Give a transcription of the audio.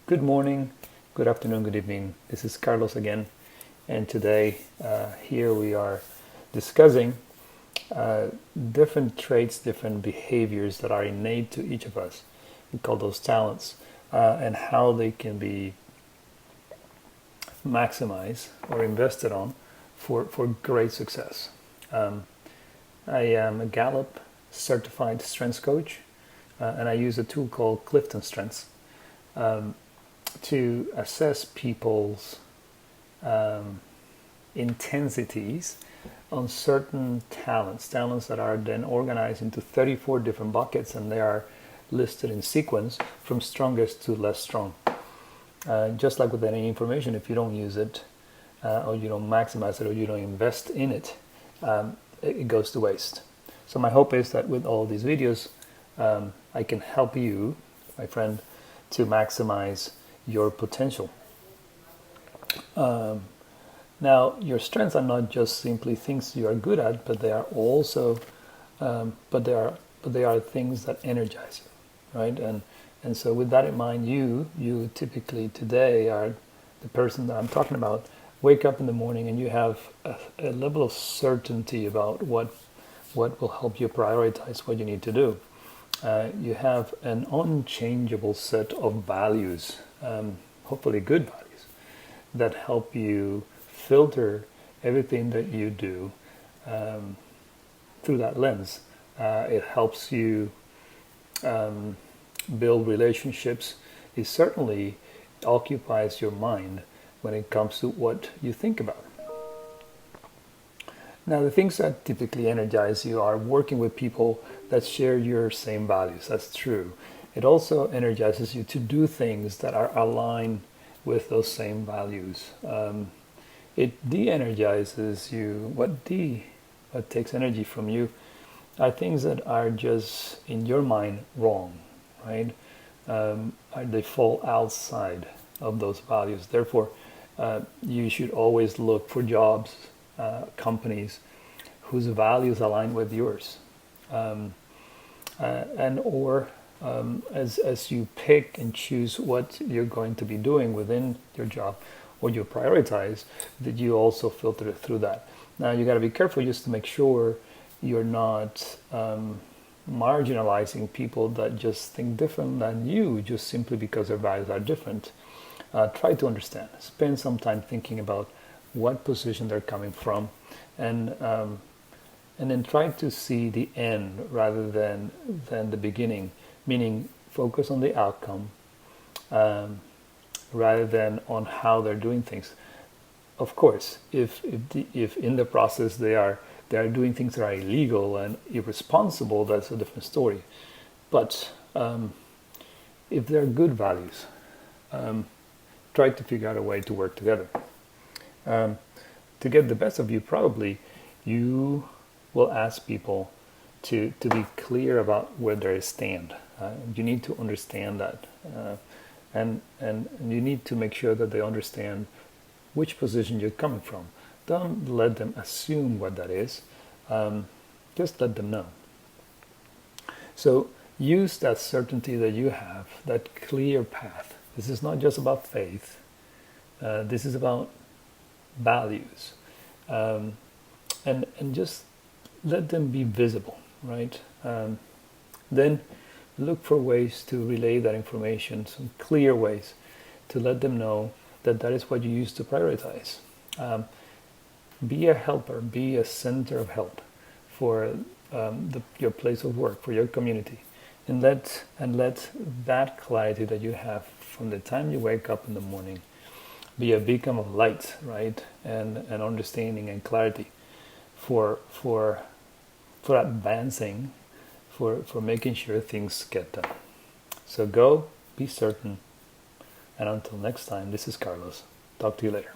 Good morning, good afternoon, good evening. This is Carlos again, and today here we are discussing different traits, different behaviors that are innate to each of us. We call those talents, and how they can be maximized or invested on for great success. I am a Gallup certified strengths coach, and I use a tool called CliftonStrengths to assess people's intensities on certain talents that are then organized into 34 different buckets, and they are listed in sequence from strongest to less strong. Just like with any information, if you don't use it, or you don't maximize it, or you don't invest in it, it goes to waste. So my hope is that with all these videos, I can help you, my friend, to maximize your potential. Now, your strengths are not just simply things you are good at, but they are also, but they are things that energize you, right? And so, with that in mind, you typically today are the person that I'm talking about. Wake up in the morning and you have a level of certainty about what will help you prioritize what you need to do. You have an unchangeable set of values, hopefully good values, that help you filter everything that you do through that lens. It helps you build relationships. It certainly occupies your mind when it comes to what you think about. Now, the things that typically energize you are working with people that share your same values. That's true. It also energizes you to do things that are aligned with those same values. It de-energizes you. What takes energy from you are things that are just in your mind wrong, right? They fall outside of those values. Therefore, you should always look for jobs, companies whose values align with yours, as you pick and choose what you're going to be doing within your job, or you prioritize, that you also filter it through that. Now, you got to be careful just to make sure you're not marginalizing people that just think different than you, just simply because their values are different. Try to understand. Spend some time thinking about what position they're coming from, and then try to see the end rather than the beginning. Meaning, focus on the outcome rather than on how they're doing things. Of course, if in the process they are doing things that are illegal and irresponsible, that's a different story. But if they're good values, try to figure out a way to work together. To get the best of you, probably you will ask people to be clear about where they stand. You need to understand that, and you need to make sure that they understand which position you're coming from. Don't let them assume what that is. Just let them know. So use that certainty that you have, that clear path. This is not just about faith. This is about values, and just let them be visible, right? Then look for ways to relay that information, some clear ways to let them know that is what you use to prioritize. Be a helper, be a center of help for your place of work, for your community, and let that clarity that you have from the time you wake up in the morning be a beacon of light, right, and understanding and clarity for advancing, for making sure things get done. So go, be certain, and until next time, this is Carlos. Talk to you later.